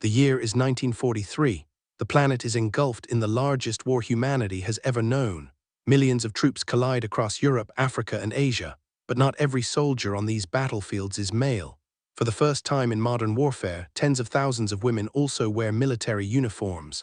The year is 1943. The planet is engulfed in the largest war humanity has ever known. Millions of troops collide across Europe, Africa, and Asia, but not every soldier on these battlefields is male. For the first time in modern warfare, tens of thousands of women also wear military uniforms.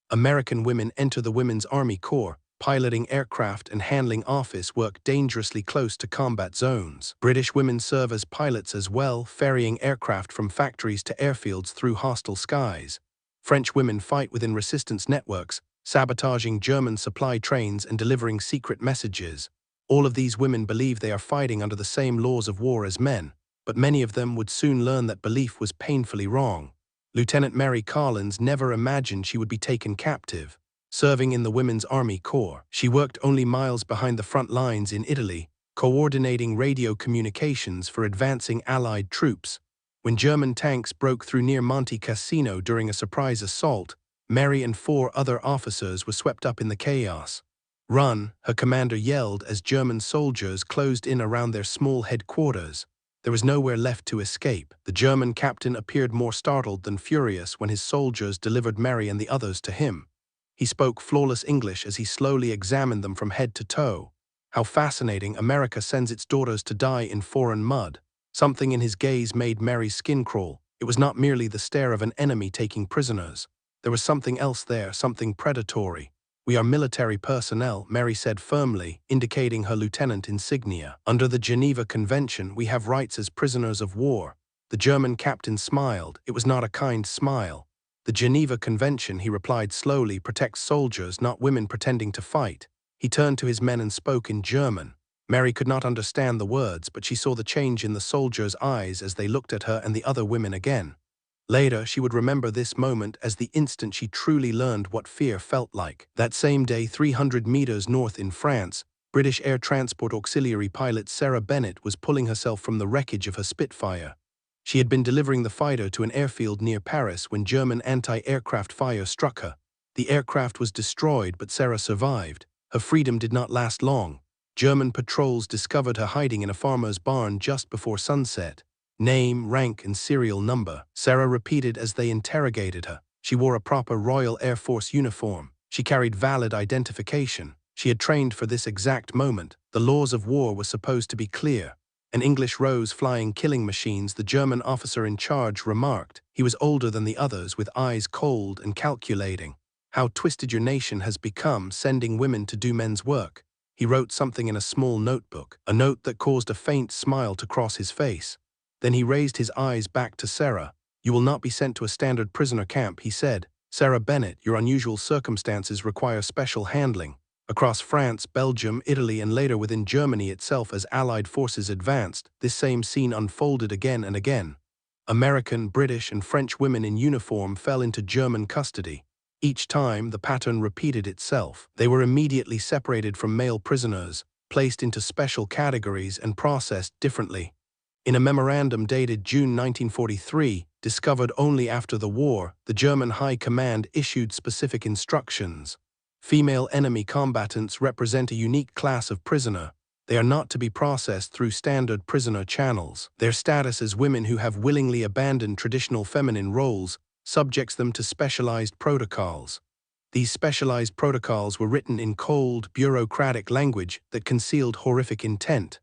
American women enter the Women's Army Corps, piloting aircraft and handling office work dangerously close to combat zones. British women serve as pilots as well, ferrying aircraft from factories to airfields through hostile skies. French women fight within resistance networks, sabotaging German supply trains and delivering secret messages. All of these women believe they are fighting under the same laws of war as men, but many of them would soon learn that belief was painfully wrong. Lieutenant Mary Collins never imagined she would be taken captive. Serving in the Women's Army Corps, she worked only miles behind the front lines in Italy, coordinating radio communications for advancing Allied troops. When German tanks broke through near Monte Cassino during a surprise assault, Mary and 4 other officers were swept up in the chaos. "Run," her commander yelled as German soldiers closed in around their small headquarters. There was nowhere left to escape. The German captain appeared more startled than furious when his soldiers delivered Mary and the others to him. He spoke flawless English as he slowly examined them from head to toe. How fascinating, America sends its daughters to die in foreign mud. Something in his gaze made Mary's skin crawl. It was not merely the stare of an enemy taking prisoners. There was something else there, something predatory. "We are military personnel," Mary said firmly, indicating her lieutenant insignia. "Under the Geneva Convention, we have rights as prisoners of war." The German captain smiled. It was not a kind smile. "The Geneva Convention," he replied slowly, "protects soldiers, not women pretending to fight." He turned to his men and spoke in German. Mary could not understand the words, but she saw the change in the soldiers' eyes as they looked at her and the other women again. Later, she would remember this moment as the instant she truly learned what fear felt like. That same day, 300 meters north in France, British Air Transport Auxiliary pilot Sarah Bennett was pulling herself from the wreckage of her Spitfire. She had been delivering the fighter to an airfield near Paris when German anti-aircraft fire struck her. The aircraft was destroyed, but Sarah survived. Her freedom did not last long. German patrols discovered her hiding in a farmer's barn just before sunset. Name, rank, and serial number, Sarah repeated as they interrogated her. She wore a proper Royal Air Force uniform. She carried valid identification. She had trained for this exact moment. The laws of war were supposed to be clear. An English Rose flying killing machines, the German officer in charge remarked. He was older than the others, with eyes cold and calculating. "How twisted your nation has become, sending women to do men's work." He wrote something in a small notebook, a note that caused a faint smile to cross his face. Then he raised his eyes back to Sarah. "You will not be sent to a standard prisoner camp," he said. "Sarah Bennett, your unusual circumstances require special handling." Across France, Belgium, Italy, and later within Germany itself as Allied forces advanced, this same scene unfolded again and again. American, British, and French women in uniform fell into German custody. Each time, the pattern repeated itself. They were immediately separated from male prisoners, placed into special categories, and processed differently. In a memorandum dated June 1943, discovered only after the war, the German High Command issued specific instructions. Female enemy combatants represent a unique class of prisoner. They are not to be processed through standard prisoner channels. Their status as women who have willingly abandoned traditional feminine roles subjects them to specialized protocols. These specialized protocols were written in cold, bureaucratic language that concealed horrific intent.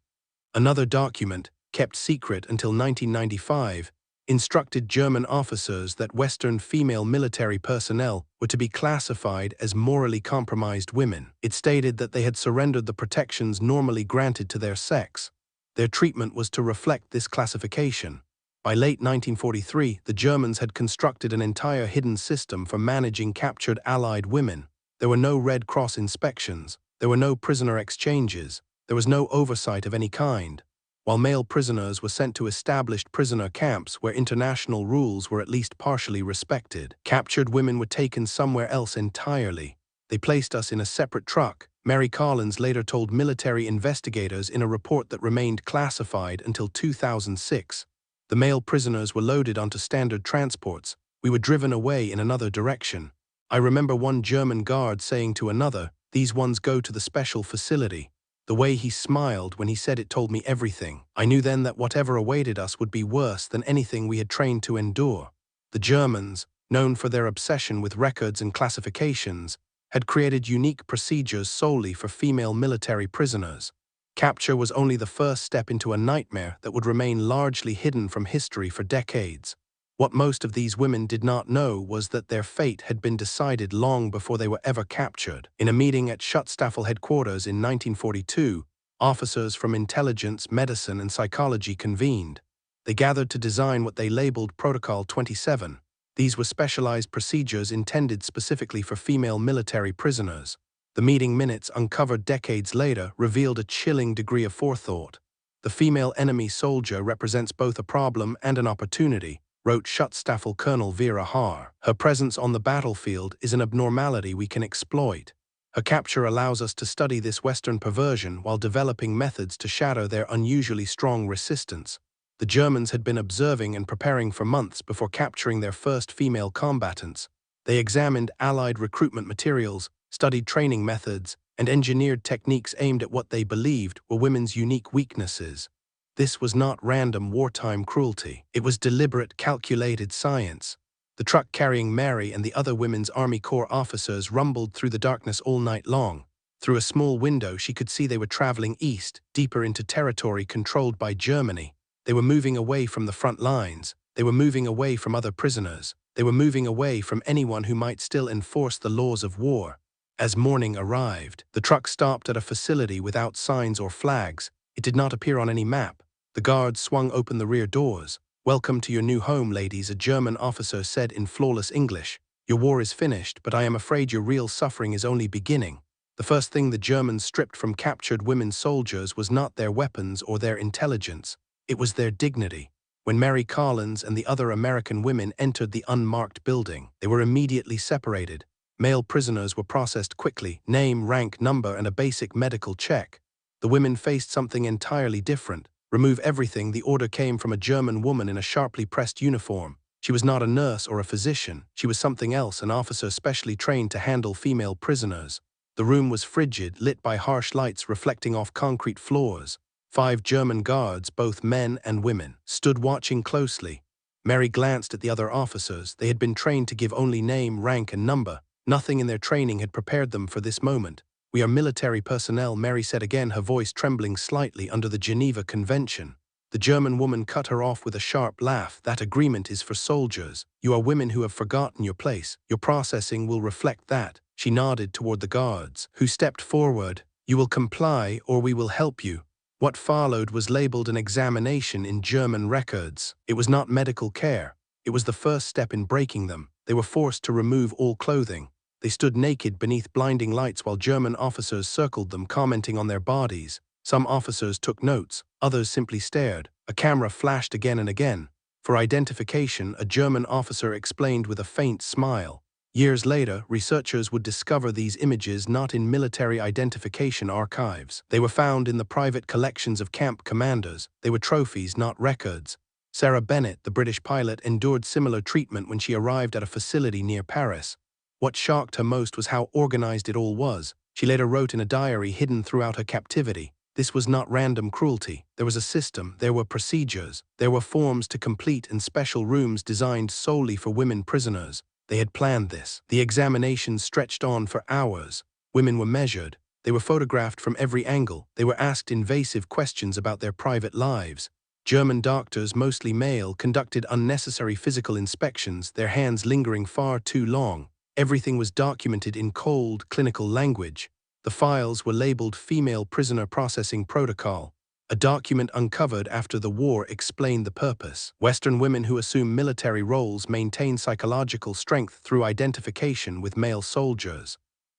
Another document, kept secret until 1995, instructed German officers that Western female military personnel were to be classified as morally compromised women. It stated that they had surrendered the protections normally granted to their sex. Their treatment was to reflect this classification. By late 1943, the Germans had constructed an entire hidden system for managing captured Allied women. There were no Red Cross inspections. There were no prisoner exchanges. There was no oversight of any kind. While male prisoners were sent to established prisoner camps where international rules were at least partially respected, captured women were taken somewhere else entirely. "They placed us in a separate truck," Mary Collins later told military investigators in a report that remained classified until 2006. "The male prisoners were loaded onto standard transports. We were driven away in another direction. I remember one German guard saying to another, 'These ones go to the special facility.' The way he smiled when he said it told me everything. I knew then that whatever awaited us would be worse than anything we had trained to endure." The Germans, known for their obsession with records and classifications, had created unique procedures solely for female military prisoners. Capture was only the first step into a nightmare that would remain largely hidden from history for decades. What most of these women did not know was that their fate had been decided long before they were ever captured. In a meeting at Schutzstaffel headquarters in 1942, officers from intelligence, medicine, and psychology convened. They gathered to design what they labeled Protocol 27. These were specialized procedures intended specifically for female military prisoners. The meeting minutes, uncovered decades later, revealed a chilling degree of forethought. The female enemy soldier represents both a problem and an opportunity, wrote Schutzstaffel Colonel Vera Haar. Her presence on the battlefield is an abnormality we can exploit. Her capture allows us to study this Western perversion while developing methods to shatter their unusually strong resistance. The Germans had been observing and preparing for months before capturing their first female combatants. They examined Allied recruitment materials, studied training methods, and engineered techniques aimed at what they believed were women's unique weaknesses. This was not random wartime cruelty. It was deliberate, calculated science. The truck carrying Mary and the other Women's Army Corps officers rumbled through the darkness all night long. Through a small window, she could see they were traveling east, deeper into territory controlled by Germany. They were moving away from the front lines. They were moving away from other prisoners. They were moving away from anyone who might still enforce the laws of war. As morning arrived, the truck stopped at a facility without signs or flags. It did not appear on any map. The guards swung open the rear doors. "Welcome to your new home, ladies," a German officer said in flawless English. "Your war is finished, but I am afraid your real suffering is only beginning." The first thing the Germans stripped from captured women soldiers was not their weapons or their intelligence. It was their dignity. When Mary Collins and the other American women entered the unmarked building, they were immediately separated. Male prisoners were processed quickly, name, rank, number, and a basic medical check. The women faced something entirely different. "Remove everything." The order came from a German woman in a sharply pressed uniform. She was not a nurse or a physician. She was something else, an officer specially trained to handle female prisoners. The room was frigid, lit by harsh lights reflecting off concrete floors. 5 German guards, both men and women, stood watching closely. Mary glanced at the other officers. They had been trained to give only name, rank, and number. Nothing in their training had prepared them for this moment. "We are military personnel," Mary said again, her voice trembling slightly, "under the Geneva Convention." The German woman cut her off with a sharp laugh. "That agreement is for soldiers. You are women who have forgotten your place. Your processing will reflect that." She nodded toward the guards, who stepped forward. "You will comply, or we will help you." What followed was labeled an examination in German records. It was not medical care. It was the first step in breaking them. They were forced to remove all clothing. They stood naked beneath blinding lights while German officers circled them, commenting on their bodies. Some officers took notes, others simply stared. A camera flashed again and again. For identification, a German officer explained with a faint smile. Years later, researchers would discover these images not in military identification archives. They were found in the private collections of camp commanders. They were trophies, not records. Sarah Bennett, the British pilot, endured similar treatment when she arrived at a facility near Paris. What shocked her most was how organized it all was. She later wrote in a diary hidden throughout her captivity, "This was not random cruelty. There was a system, there were procedures, there were forms to complete and special rooms designed solely for women prisoners. They had planned this." The examinations stretched on for hours. Women were measured. They were photographed from every angle. They were asked invasive questions about their private lives. German doctors, mostly male, conducted unnecessary physical inspections, their hands lingering far too long. Everything was documented in cold, clinical language. The files were labeled Female Prisoner Processing Protocol. A document uncovered after the war explained the purpose. Western women who assume military roles maintain psychological strength through identification with male soldiers.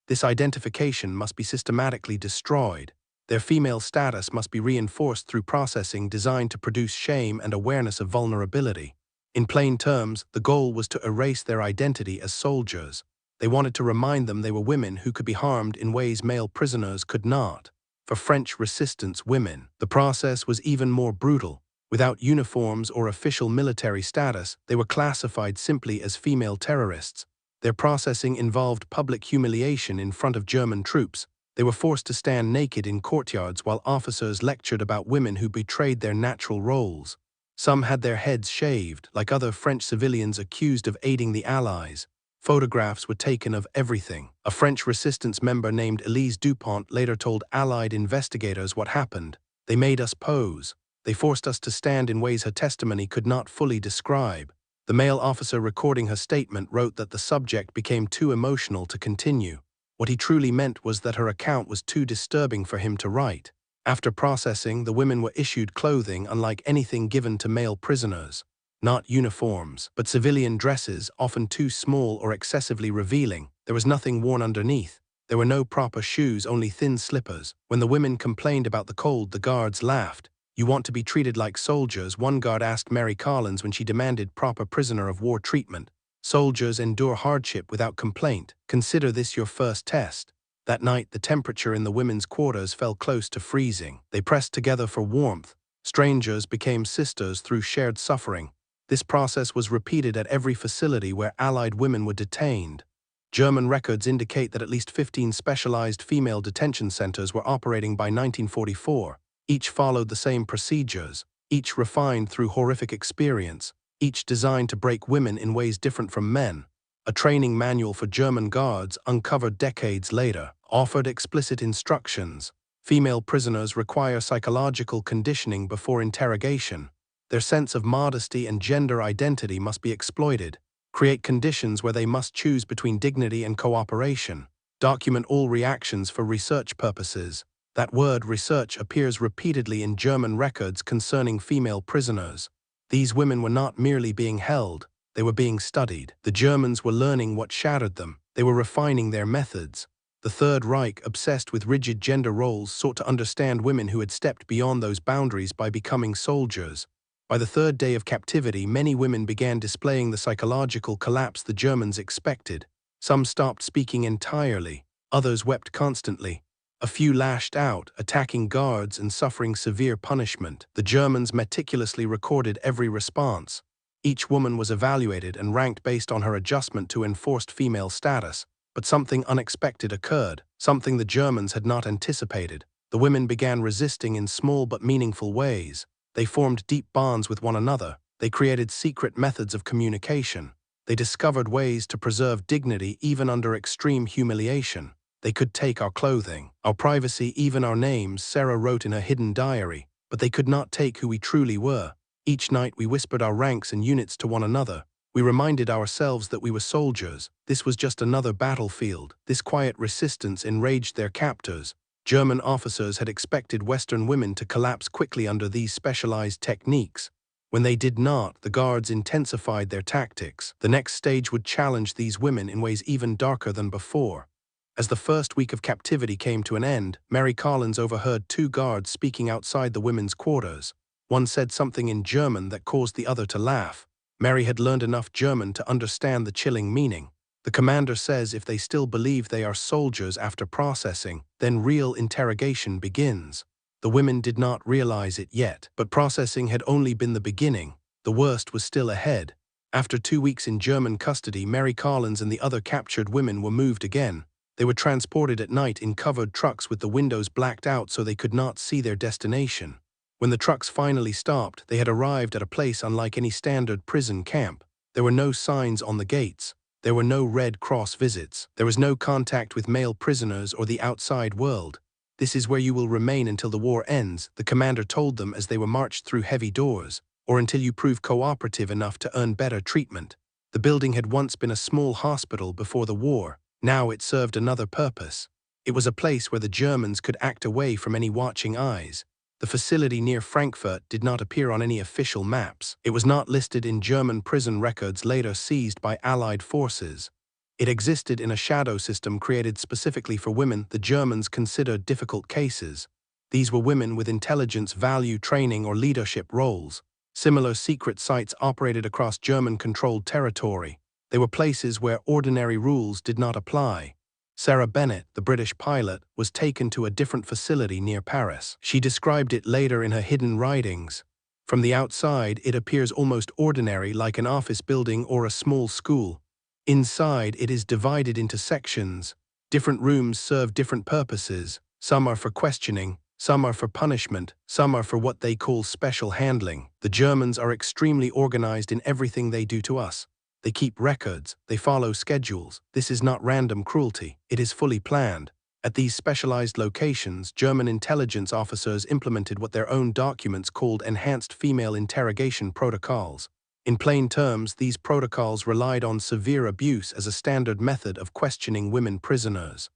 This identification must be systematically destroyed. Their female status must be reinforced through processing designed to produce shame and awareness of vulnerability. In plain terms, the goal was to erase their identity as soldiers. They wanted to remind them they were women who could be harmed in ways male prisoners could not. For French resistance women, the process was even more brutal. Without uniforms or official military status, they were classified simply as female terrorists. Their processing involved public humiliation in front of German troops. They were forced to stand naked in courtyards while officers lectured about women who betrayed their natural roles. Some had their heads shaved, like other French civilians accused of aiding the Allies. Photographs were taken of everything. A French resistance member named Elise Dupont later told Allied investigators what happened. They made us pose. They forced us to stand in ways her testimony could not fully describe. The male officer recording her statement wrote that the subject became too emotional to continue. What he truly meant was that her account was too disturbing for him to write. After processing, the women were issued clothing unlike anything given to male prisoners. Not uniforms, but civilian dresses, often too small or excessively revealing. There was nothing worn underneath. There were no proper shoes, only thin slippers. When the women complained about the cold, the guards laughed. "You want to be treated like soldiers," one guard asked Mary Collins when she demanded proper prisoner of war treatment. "Soldiers endure hardship without complaint. Consider this your first test." That night, the temperature in the women's quarters fell close to freezing. They pressed together for warmth. Strangers became sisters through shared suffering. This process was repeated at every facility where Allied women were detained. German records indicate that at least 15 specialized female detention centers were operating by 1944. Each followed the same procedures, each refined through horrific experience, each designed to break women in ways different from men. A training manual for German guards, uncovered decades later, offered explicit instructions. Female prisoners require psychological conditioning before interrogation. Their sense of modesty and gender identity must be exploited. Create conditions where they must choose between dignity and cooperation. Document all reactions for research purposes. That word research appears repeatedly in German records concerning female prisoners. These women were not merely being held, they were being studied. The Germans were learning what shattered them. They were refining their methods. The Third Reich, obsessed with rigid gender roles, sought to understand women who had stepped beyond those boundaries by becoming soldiers. By the third day of captivity, many women began displaying the psychological collapse the Germans expected. Some stopped speaking entirely. Others wept constantly. A few lashed out, attacking guards and suffering severe punishment. The Germans meticulously recorded every response. Each woman was evaluated and ranked based on her adjustment to enforced female status. But something unexpected occurred, something the Germans had not anticipated. The women began resisting in small but meaningful ways. They formed deep bonds with one another. They created secret methods of communication. They discovered ways to preserve dignity even under extreme humiliation. They could take our clothing, our privacy, even our names, Sarah wrote in her hidden diary, but they could not take who we truly were. Each night we whispered our ranks and units to one another. We reminded ourselves that we were soldiers. This was just another battlefield. This quiet resistance enraged their captors. German officers had expected Western women to collapse quickly under these specialized techniques. When they did not, the guards intensified their tactics. The next stage would challenge these women in ways even darker than before. As the first week of captivity came to an end, Mary Collins overheard two guards speaking outside the women's quarters. One said something in German that caused the other to laugh. Mary had learned enough German to understand the chilling meaning. The commander says if they still believe they are soldiers after processing, then real interrogation begins. The women did not realize it yet, but processing had only been the beginning. The worst was still ahead. After 2 weeks in German custody, Mary Collins and the other captured women were moved again. They were transported at night in covered trucks with the windows blacked out so they could not see their destination. When the trucks finally stopped, they had arrived at a place unlike any standard prison camp. There were no signs on the gates. There were no Red Cross visits. There was no contact with male prisoners or the outside world. "This is where you will remain until the war ends," the commander told them as they were marched through heavy doors, "or until you prove cooperative enough to earn better treatment." The building had once been a small hospital before the war. Now it served another purpose. It was a place where the Germans could act away from any watching eyes. The facility near Frankfurt did not appear on any official maps. It was not listed in German prison records later seized by Allied forces. It existed in a shadow system created specifically for women the Germans considered difficult cases. These were women with intelligence, value, training, or leadership roles. Similar secret sites operated across German-controlled territory. They were places where ordinary rules did not apply. Sarah Bennett, the British pilot, was taken to a different facility near Paris. She described it later in her hidden writings. From the outside, it appears almost ordinary, like an office building or a small school. Inside, it is divided into sections. Different rooms serve different purposes. Some are for questioning, Some are for punishment, some are for what they call special handling. The Germans are extremely organized in everything they do to us. They keep records, they follow schedules. This is not random cruelty, it is fully planned. At these specialized locations, German intelligence officers implemented what their own documents called enhanced female interrogation protocols. In plain terms, these protocols relied on severe abuse as a standard method of questioning women prisoners.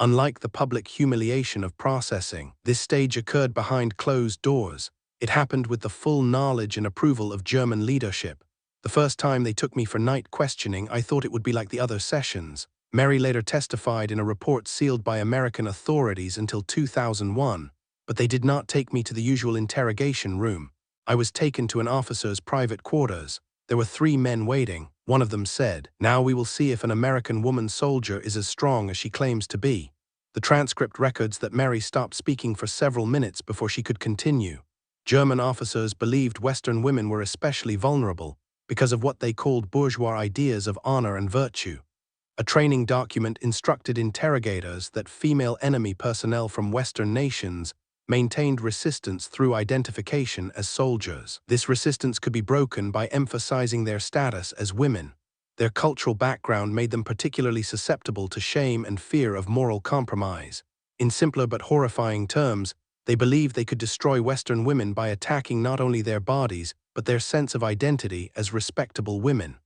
Unlike the public humiliation of processing, this stage occurred behind closed doors. It happened with the full knowledge and approval of German leadership. The first time they took me for night questioning, I thought it would be like the other sessions. Mary later testified in a report sealed by American authorities until 2001, but they did not take me to the usual interrogation room. I was taken to an officer's private quarters. There were 3 men waiting. One of them said, "Now we will see if an American woman soldier is as strong as she claims to be." The transcript records that Mary stopped speaking for several minutes before she could continue. German officers believed Western women were especially vulnerable because of what they called bourgeois ideas of honor and virtue. A training document instructed interrogators that female enemy personnel from Western nations maintained resistance through identification as soldiers. This resistance could be broken by emphasizing their status as women. Their cultural background made them particularly susceptible to shame and fear of moral compromise. In simpler but horrifying terms, they believed they could destroy Western women by attacking not only their bodies, but their sense of identity as respectable women.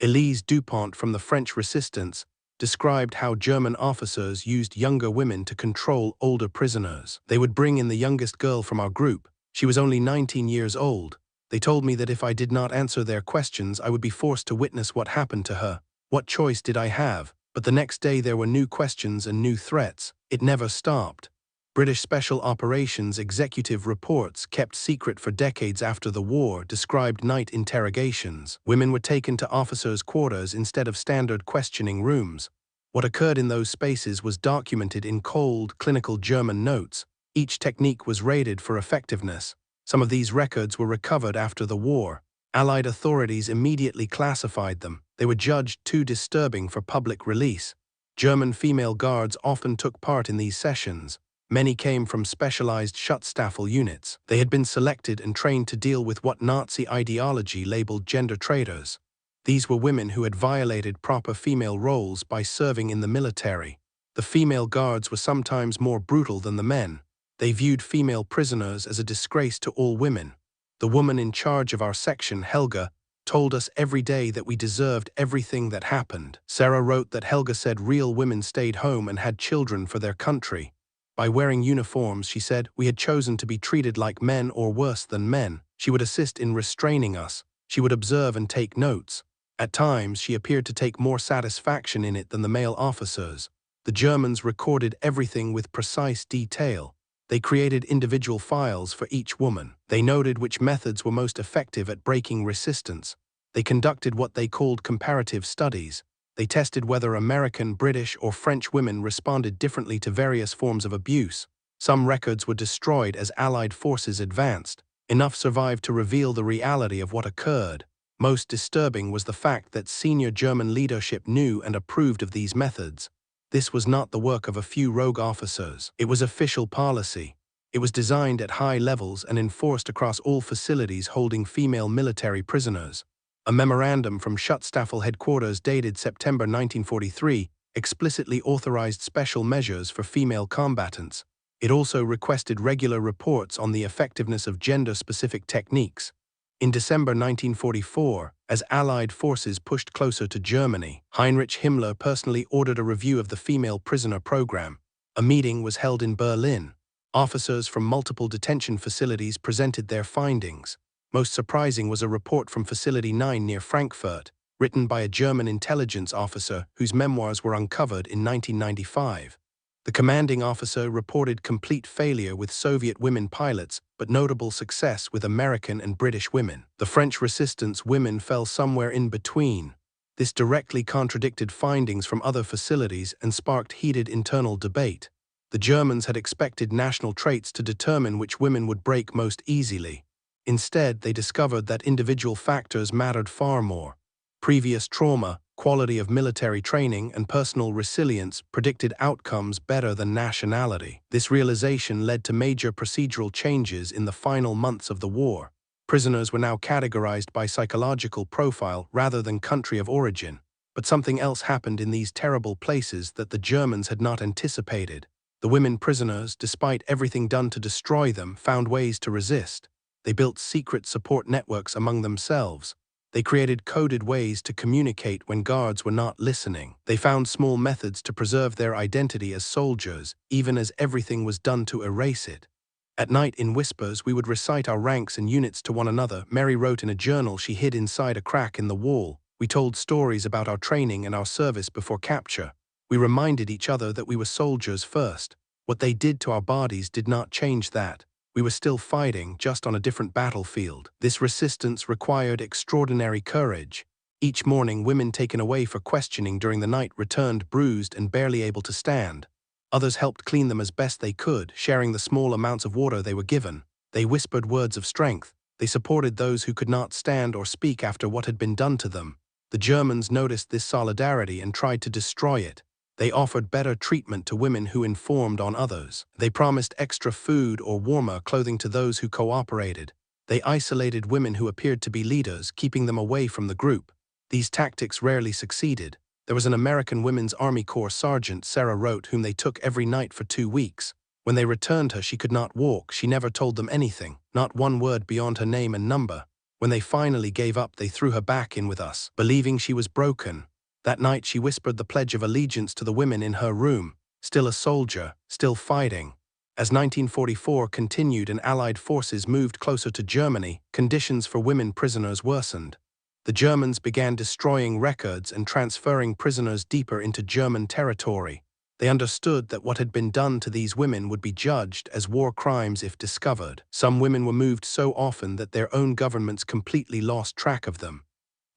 Elise Dupont from the French Resistance described how German officers used younger women to control older prisoners. They would bring in the youngest girl from our group. She was only 19 years old. They told me that if I did not answer their questions, I would be forced to witness what happened to her. What choice did I have? But the next day there were new questions and new threats. It never stopped. British Special Operations executive reports kept secret for decades after the war described night interrogations. Women were taken to officers' quarters instead of standard questioning rooms. What occurred in those spaces was documented in cold, clinical German notes. Each technique was rated for effectiveness. Some of these records were recovered after the war. Allied authorities immediately classified them. They were judged too disturbing for public release. German female guards often took part in these sessions. Many came from specialized Schutzstaffel units. They had been selected and trained to deal with what Nazi ideology labeled gender traitors. These were women who had violated proper female roles by serving in the military. The female guards were sometimes more brutal than the men. They viewed female prisoners as a disgrace to all women. The woman in charge of our section, Helga, told us every day that we deserved everything that happened. Sarah wrote that Helga said real women stayed home and had children for their country. By wearing uniforms, she said, we had chosen to be treated like men or worse than men. She would assist in restraining us. She would observe and take notes. At times, she appeared to take more satisfaction in it than the male officers. The Germans recorded everything with precise detail. They created individual files for each woman. They noted which methods were most effective at breaking resistance. They conducted what they called comparative studies. They tested whether American, British, or French women responded differently to various forms of abuse. Some records were destroyed as Allied forces advanced. Enough survived to reveal the reality of what occurred. Most disturbing was the fact that senior German leadership knew and approved of these methods. This was not the work of a few rogue officers. It was official policy. It was designed at high levels and enforced across all facilities holding female military prisoners. A memorandum from Schutzstaffel headquarters dated September 1943 explicitly authorized special measures for female combatants. It also requested regular reports on the effectiveness of gender-specific techniques. In December 1944, as Allied forces pushed closer to Germany, Heinrich Himmler personally ordered a review of the female prisoner program. A meeting was held in Berlin. Officers from multiple detention facilities presented their findings. Most surprising was a report from Facility 9 near Frankfurt, written by a German intelligence officer whose memoirs were uncovered in 1995. The commanding officer reported complete failure with Soviet women pilots, but notable success with American and British women. The French resistance women fell somewhere in between. This directly contradicted findings from other facilities and sparked heated internal debate. The Germans had expected national traits to determine which women would break most easily. Instead, they discovered that individual factors mattered far more. Previous trauma, Quality of military training and personal resilience predicted outcomes better than nationality. This realization led to major procedural changes in the final months of the war. Prisoners were now categorized by psychological profile rather than country of origin. But something else happened in these terrible places that the Germans had not anticipated. The women prisoners, despite everything done to destroy them, found ways to resist. They built secret support networks among themselves. They created coded ways to communicate when guards were not listening. They found small methods to preserve their identity as soldiers, even as everything was done to erase it. At night, in whispers, we would recite our ranks and units to one another. Mary wrote in a journal she hid inside a crack in the wall. We told stories about our training and our service before capture. We reminded each other that we were soldiers first. What they did to our bodies did not change that. We were still fighting, just on a different battlefield. This resistance required extraordinary courage. Each morning, women taken away for questioning during the night returned bruised and barely able to stand. Others helped clean them as best they could, sharing the small amounts of water they were given. They whispered words of strength. They supported those who could not stand or speak after what had been done to them. The Germans noticed this solidarity and tried to destroy it. They offered better treatment to women who informed on others. They promised extra food or warmer clothing to those who cooperated. They isolated women who appeared to be leaders, keeping them away from the group. These tactics rarely succeeded. There was an American Women's Army Corps sergeant, Sarah wrote, whom they took every night for 2 weeks. When they returned her, she could not walk. She never told them anything, not one word beyond her name and number. When they finally gave up, they threw her back in with us, believing she was broken. That night she whispered the Pledge of Allegiance to the women in her room, still a soldier, still fighting. As 1944 continued and Allied forces moved closer to Germany, conditions for women prisoners worsened. The Germans began destroying records and transferring prisoners deeper into German territory. They understood that what had been done to these women would be judged as war crimes if discovered. Some women were moved so often that their own governments completely lost track of them.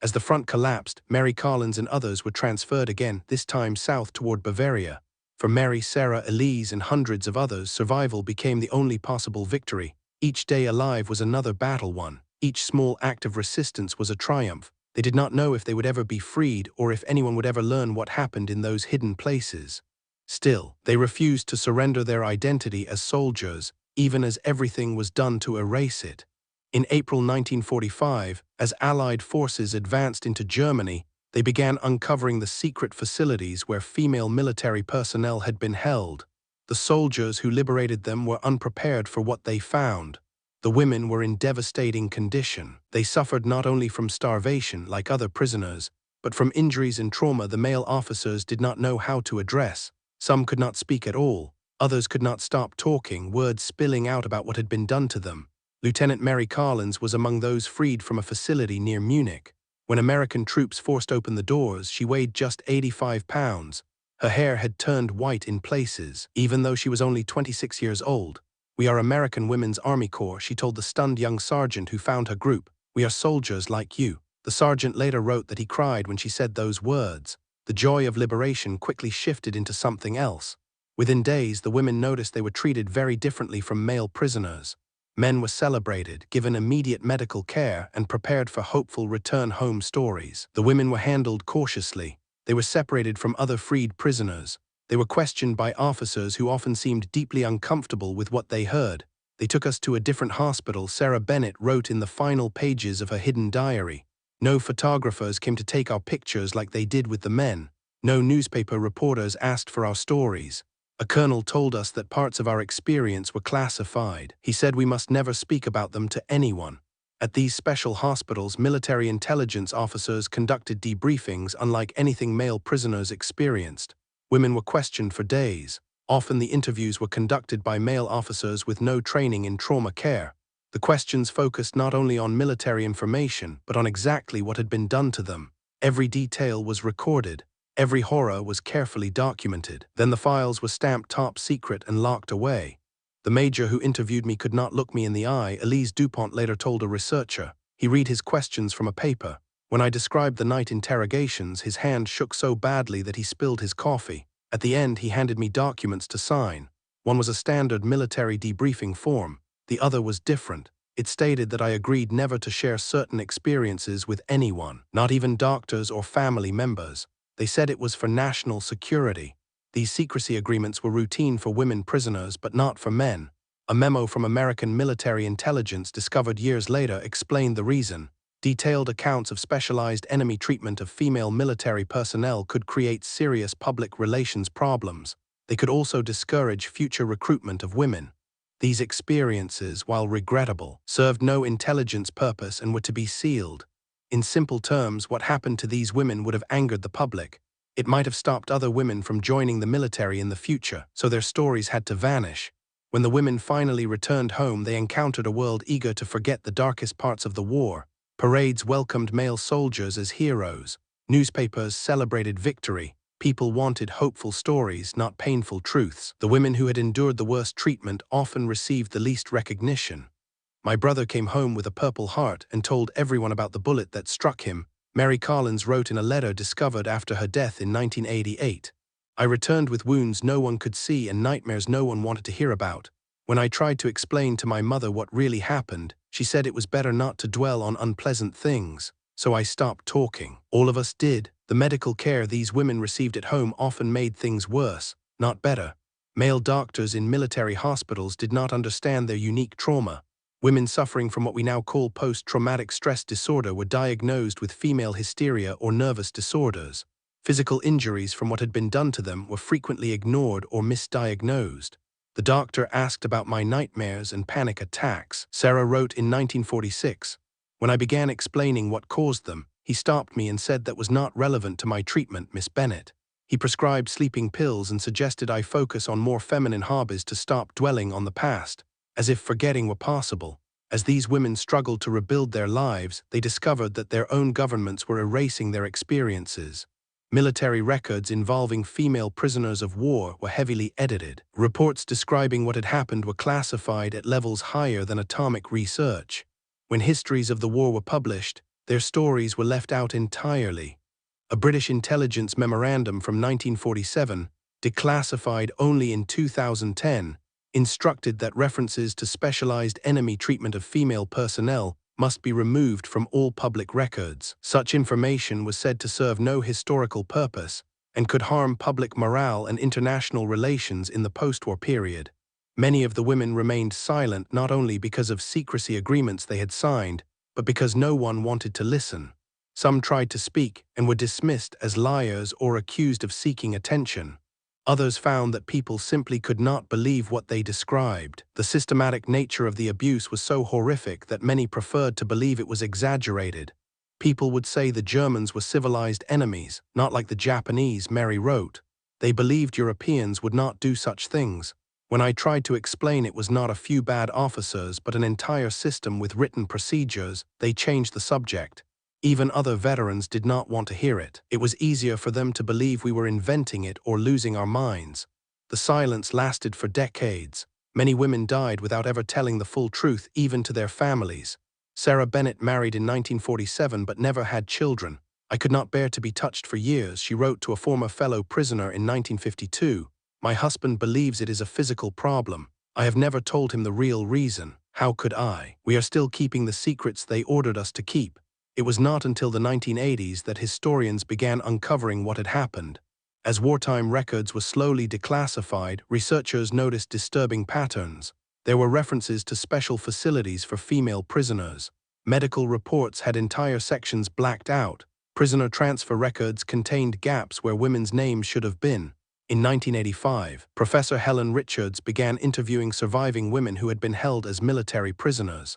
As the front collapsed, Mary Collins and others were transferred again, this time south toward Bavaria. For Mary, Sarah, Elise, and hundreds of others, survival became the only possible victory. Each day alive was another battle won. Each small act of resistance was a triumph. They did not know if they would ever be freed or if anyone would ever learn what happened in those hidden places. Still, they refused to surrender their identity as soldiers, even as everything was done to erase it. In April 1945, as Allied forces advanced into Germany, they began uncovering the secret facilities where female military personnel had been held. The soldiers who liberated them were unprepared for what they found. The women were in devastating condition. They suffered not only from starvation, like other prisoners, but from injuries and trauma the male officers did not know how to address. Some could not speak at all. Others could not stop talking, words spilling out about what had been done to them. Lieutenant Mary Collins was among those freed from a facility near Munich. When American troops forced open the doors, she weighed just 85 pounds. Her hair had turned white in places, even though she was only 26 years old. "We are American Women's Army Corps," she told the stunned young sergeant who found her group. "We are soldiers like you." The sergeant later wrote that he cried when she said those words. The joy of liberation quickly shifted into something else. Within days, the women noticed they were treated very differently from male prisoners. Men were celebrated, given immediate medical care, and prepared for hopeful return-home stories. The women were handled cautiously. They were separated from other freed prisoners. They were questioned by officers who often seemed deeply uncomfortable with what they heard. "They took us to a different hospital," Sarah Bennett wrote in the final pages of her hidden diary. "No photographers came to take our pictures like they did with the men. No newspaper reporters asked for our stories. A colonel told us that parts of our experience were classified. He said we must never speak about them to anyone." At these special hospitals, military intelligence officers conducted debriefings unlike anything male prisoners experienced. Women were questioned for days. Often the interviews were conducted by male officers with no training in trauma care. The questions focused not only on military information, but on exactly what had been done to them. Every detail was recorded. Every horror was carefully documented. Then the files were stamped top secret and locked away. "The major who interviewed me could not look me in the eye," Elise Dupont later told a researcher. "He read his questions from a paper. When I described the night interrogations, his hand shook so badly that he spilled his coffee. At the end, he handed me documents to sign. One was a standard military debriefing form. The other was different. It stated that I agreed never to share certain experiences with anyone, not even doctors or family members. They said it was for national security. These secrecy agreements were routine for women prisoners, but not for men. A memo from American military intelligence discovered years later explained the reason. Detailed accounts of specialized enemy treatment of female military personnel could create serious public relations problems. They could also discourage future recruitment of women. These experiences, while regrettable, served no intelligence purpose and were to be sealed. In simple terms, what happened to these women would have angered the public. It might have stopped other women from joining the military in the future, so their stories had to vanish. When the women finally returned home, they encountered a world eager to forget the darkest parts of the war. Parades welcomed male soldiers as heroes. Newspapers celebrated victory. People wanted hopeful stories, not painful truths. The women who had endured the worst treatment often received the least recognition. My brother came home with a Purple Heart and told everyone about the bullet that struck him. Mary Collins wrote in a letter discovered after her death in 1988. I returned with wounds no one could see and nightmares no one wanted to hear about. When I tried to explain to my mother what really happened, she said it was better not to dwell on unpleasant things, so I stopped talking. All of us did. The medical care these women received at home often made things worse, not better. Male doctors in military hospitals did not understand their unique trauma. Women suffering from what we now call post-traumatic stress disorder were diagnosed with female hysteria or nervous disorders. Physical injuries from what had been done to them were frequently ignored or misdiagnosed. The doctor asked about my nightmares and panic attacks. Sarah wrote in 1946. When I began explaining what caused them, he stopped me and said that was not relevant to my treatment, Miss Bennett. He prescribed sleeping pills and suggested I focus on more feminine hobbies to stop dwelling on the past, as if forgetting were possible. As these women struggled to rebuild their lives, they discovered that their own governments were erasing their experiences. Military records involving female prisoners of war were heavily edited. Reports describing what had happened were classified at levels higher than atomic research. When histories of the war were published, their stories were left out entirely. A British intelligence memorandum from 1947, declassified only in 2010, instructed that references to specialized enemy treatment of female personnel must be removed from all public records. Such information was said to serve no historical purpose and could harm public morale and international relations in the post-war period. Many of the women remained silent not only because of secrecy agreements they had signed, but because no one wanted to listen. Some tried to speak and were dismissed as liars or accused of seeking attention. Others found that people simply could not believe what they described. The systematic nature of the abuse was so horrific that many preferred to believe it was exaggerated. People would say the Germans were civilized enemies, not like the Japanese, Mary wrote. They believed Europeans would not do such things. When I tried to explain it was not a few bad officers but an entire system with written procedures, they changed the subject. Even other veterans did not want to hear it. It was easier for them to believe we were inventing it or losing our minds. The silence lasted for decades. Many women died without ever telling the full truth, even to their families. Sarah Bennett married in 1947 but never had children. I could not bear to be touched for years, she wrote to a former fellow prisoner in 1952. My husband believes it is a physical problem. I have never told him the real reason. How could I? We are still keeping the secrets they ordered us to keep. It was not until the 1980s that historians began uncovering what had happened. As wartime records were slowly declassified, researchers noticed disturbing patterns. There were references to special facilities for female prisoners. Medical reports had entire sections blacked out. Prisoner transfer records contained gaps where women's names should have been. In 1985, Professor Helen Richards began interviewing surviving women who had been held as military prisoners.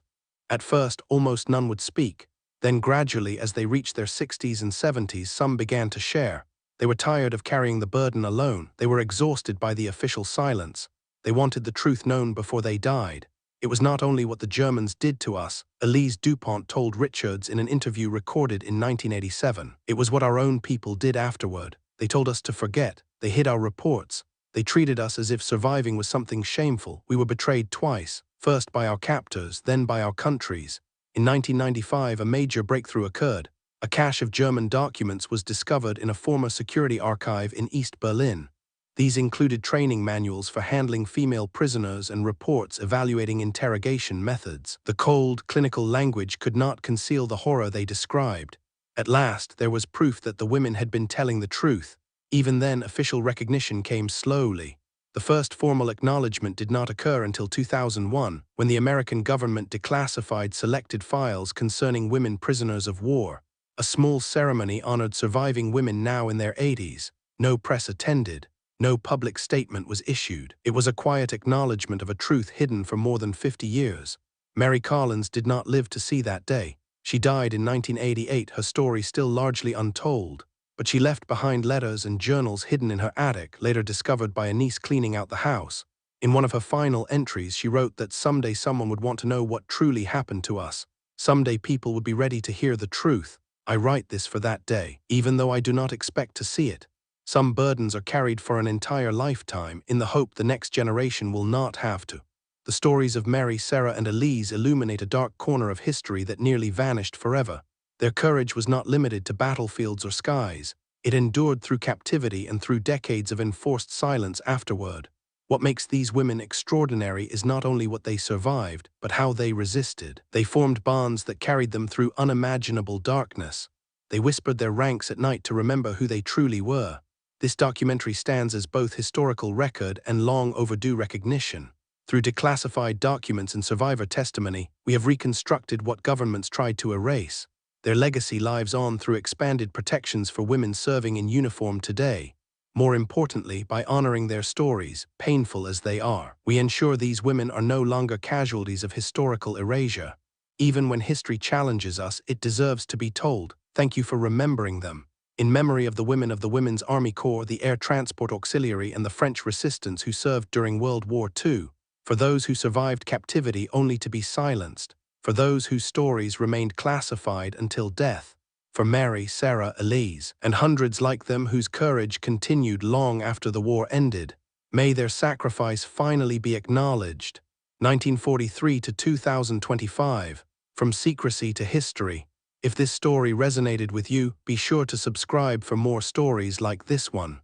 At first, almost none would speak. Then gradually, as they reached their 60s and 70s, some began to share. They were tired of carrying the burden alone. They were exhausted by the official silence. They wanted the truth known before they died. It was not only what the Germans did to us, Elise Dupont told Richards in an interview recorded in 1987. It was what our own people did afterward. They told us to forget. They hid our reports. They treated us as if surviving was something shameful. We were betrayed twice, first by our captors, then by our countries. In 1995, a major breakthrough occurred. A cache of German documents was discovered in a former security archive in East Berlin. These included training manuals for handling female prisoners and reports evaluating interrogation methods. The cold, clinical language could not conceal the horror they described. At last, there was proof that the women had been telling the truth. Even then, official recognition came slowly. The first formal acknowledgement did not occur until 2001, when the American government declassified selected files concerning women prisoners of war. A small ceremony honored surviving women now in their 80s. No press attended. No public statement was issued. It was a quiet acknowledgement of a truth hidden for more than 50 years. Mary Collins did not live to see that day. She died in 1988, her story still largely untold. But she left behind letters and journals hidden in her attic, later discovered by a niece cleaning out the house. In one of her final entries, she wrote that someday someone would want to know what truly happened to us. Someday people would be ready to hear the truth. I write this for that day, even though I do not expect to see it. Some burdens are carried for an entire lifetime in the hope the next generation will not have to. The stories of Mary, Sarah, and Elise illuminate a dark corner of history that nearly vanished forever. Their courage was not limited to battlefields or skies. It endured through captivity and through decades of enforced silence afterward. What makes these women extraordinary is not only what they survived, but how they resisted. They formed bonds that carried them through unimaginable darkness. They whispered their ranks at night to remember who they truly were. This documentary stands as both historical record and long overdue recognition. Through declassified documents and survivor testimony, we have reconstructed what governments tried to erase. Their legacy lives on through expanded protections for women serving in uniform today. More importantly, by honoring their stories, painful as they are, we ensure these women are no longer casualties of historical erasure. Even when history challenges us, it deserves to be told. Thank you for remembering them. In memory of the women of the Women's Army Corps, the Air Transport Auxiliary, and the French resistance who served during World War II. For those who survived captivity only to be silenced. For those whose stories remained classified until death. For Mary, Sarah, Elise, and hundreds like them whose courage continued long after the war ended. May their sacrifice finally be acknowledged. 1943 to 2025. From secrecy to history. If this story resonated with you, be sure to subscribe for more stories like this one.